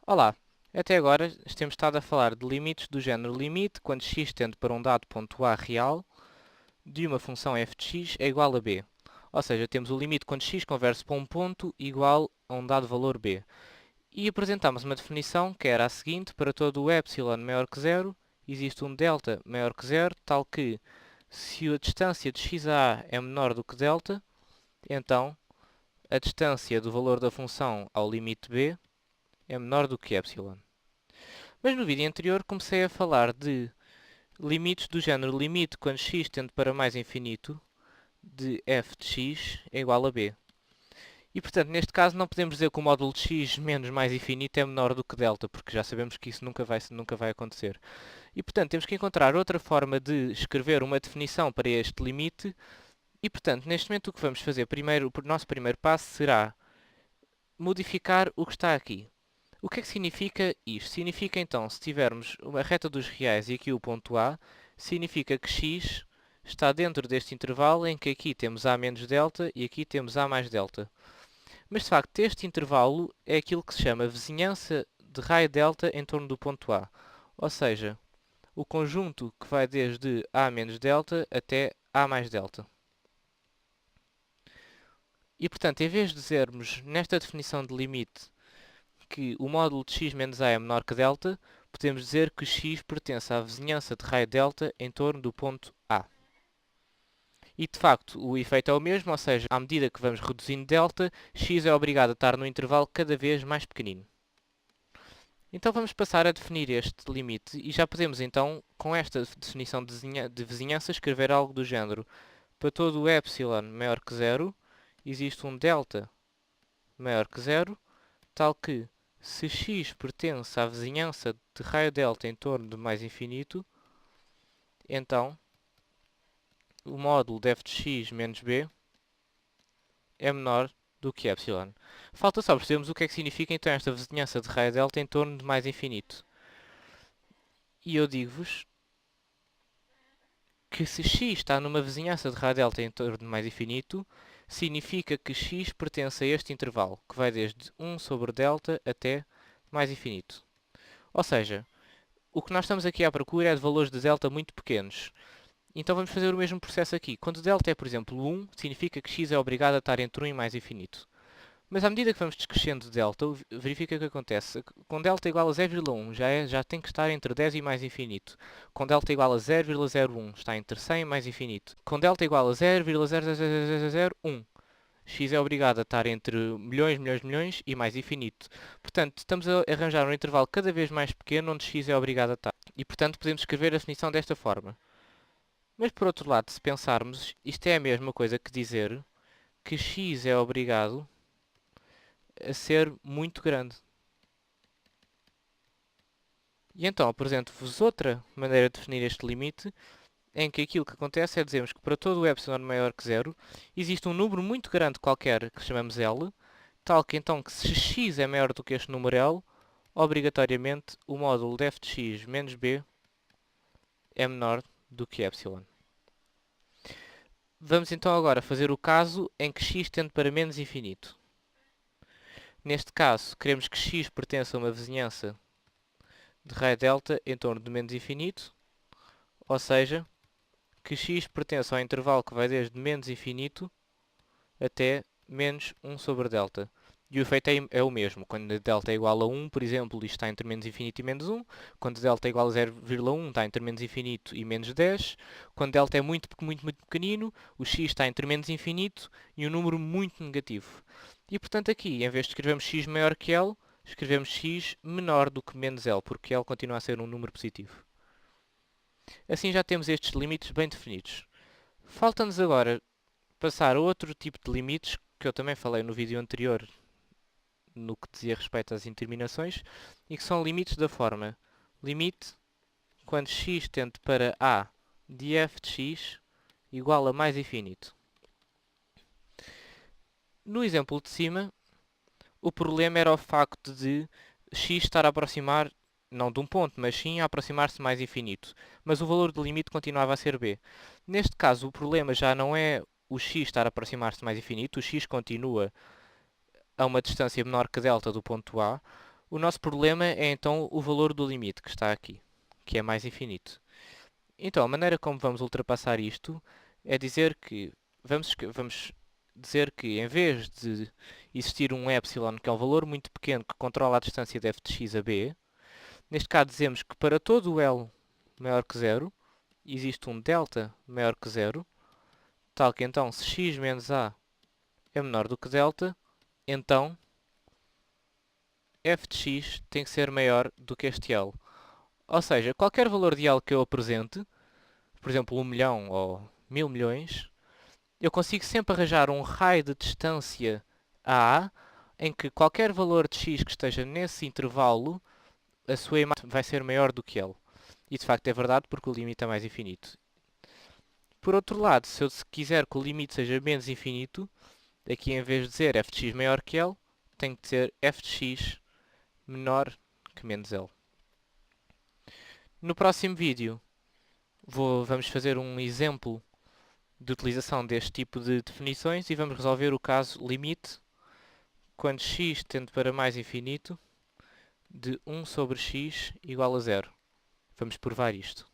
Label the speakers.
Speaker 1: Olá, até agora temos estado a falar de limites do género limite quando x tende para um dado ponto A real de uma função f de x é igual a b. Ou seja, temos o limite quando x converge para um ponto igual a um dado valor b. E apresentamos uma definição que era a seguinte: para todo o epsilon maior que zero, existe um delta maior que zero, tal que se a distância de x a A é menor do que delta, então a distância do valor da função ao limite b é menor do que epsilon. Mas no vídeo anterior comecei a falar de limites do género limite quando x tende para mais infinito de f de x é igual a b. E portanto, neste caso, não podemos dizer que o módulo de x menos mais infinito é menor do que delta, porque já sabemos que isso nunca vai acontecer. E portanto, temos que encontrar outra forma de escrever uma definição para este limite. E portanto, neste momento o que vamos fazer primeiro, o nosso primeiro passo será modificar o que está aqui. O que é que significa isto? Significa então, se tivermos uma reta dos reais e aqui o ponto A, significa que x está dentro deste intervalo em que aqui temos A menos delta e aqui temos A mais delta. Mas de facto este intervalo é aquilo que se chama vizinhança de raio delta em torno do ponto A. Ou seja, o conjunto que vai desde A menos delta até A mais delta. E portanto, em vez de dizermos nesta definição de limite que o módulo de x menos a é menor que delta, podemos dizer que x pertence à vizinhança de raio delta em torno do ponto A. E de facto, o efeito é o mesmo, ou seja, à medida que vamos reduzindo delta, x é obrigado a estar no intervalo cada vez mais pequenino. Então vamos passar a definir este limite e já podemos então, com esta definição de vizinhança, escrever algo do género. Para todo o epsilon maior que zero, existe um delta maior que zero, tal que se x pertence à vizinhança de raio delta em torno de mais infinito, então o módulo de f de x menos b é menor do que epsilon. Falta só percebermos o que é que significa então esta vizinhança de raio delta em torno de mais infinito. E eu digo-vos que se x está numa vizinhança de raio delta em torno de mais infinito, significa que x pertence a este intervalo, que vai desde 1 sobre delta até mais infinito. Ou seja, o que nós estamos aqui à procura é de valores de delta muito pequenos. Então vamos fazer o mesmo processo aqui. Quando delta é, por exemplo, 1, significa que x é obrigado a estar entre 1 e mais infinito. Mas à medida que vamos descrescendo delta, verifica o que acontece. Com delta igual a 0,1 já tem que estar entre 10 e mais infinito. Com delta igual a 0,01 está entre 100 e mais infinito. Com delta igual a 0,00001, x é obrigado a estar entre milhões, milhões, milhões e mais infinito. Portanto, estamos a arranjar um intervalo cada vez mais pequeno onde x é obrigado a estar. E portanto podemos escrever a definição desta forma. Mas por outro lado, se pensarmos, isto é a mesma coisa que dizer que x é obrigado a ser muito grande. E então apresento-vos outra maneira de definir este limite, em que aquilo que acontece é dizermos que para todo o epsilon maior que zero, existe um número muito grande qualquer que chamamos L, tal que então que se x é maior do que este número L, obrigatoriamente o módulo de f de x menos b é menor do que epsilon. Vamos então agora fazer o caso em que x tende para menos infinito. Neste caso, queremos que x pertença a uma vizinhança de raio delta em torno de menos infinito, ou seja, que x pertence ao intervalo que vai desde menos infinito até menos 1 sobre delta. E o efeito é o mesmo. Quando delta é igual a 1, por exemplo, isto está entre menos infinito e menos 1. Quando delta é igual a 0,1, está entre menos infinito e menos 10. Quando delta é muito, muito, muito pequenino, o x está entre menos infinito e um número muito negativo. E portanto aqui, em vez de escrevermos x maior que L, escrevemos x menor do que menos L, porque L continua a ser um número positivo. Assim já temos estes limites bem definidos. Falta-nos agora passar a outro tipo de limites, que eu também falei no vídeo anterior, no que dizia respeito às interminações, e que são limites da forma limite quando x tende para a de f de x igual a mais infinito. No exemplo de cima, o problema era o facto de x estar a aproximar, não de um ponto, mas sim a aproximar-se mais infinito. Mas o valor do limite continuava a ser b. Neste caso, o problema já não é o x estar a aproximar-se mais infinito, o x continua a uma distância menor que delta do ponto A. O nosso problema é então o valor do limite que está aqui, que é mais infinito. Então, a maneira como vamos ultrapassar isto é dizer que vamos dizer que em vez de existir um epsilon, que é um valor muito pequeno que controla a distância de f de x a b, neste caso dizemos que para todo o L maior que 0, existe um delta maior que 0, tal que então se x menos a é menor do que delta, então f de x tem que ser maior do que este L. Ou seja, qualquer valor de L que eu apresente, por exemplo 1 milhão ou 1000 milhões, eu consigo sempre arranjar um raio de distância a em que qualquer valor de x que esteja nesse intervalo, a sua imagem vai ser maior do que L. E de facto é verdade porque o limite é mais infinito. Por outro lado, se eu quiser que o limite seja menos infinito, aqui em vez de dizer f de x maior que L, tenho que dizer f de x menor que menos L. No próximo vídeo vamos fazer um exemplo de utilização deste tipo de definições e vamos resolver o caso limite quando x tende para mais infinito de 1 sobre x igual a 0. Vamos provar isto.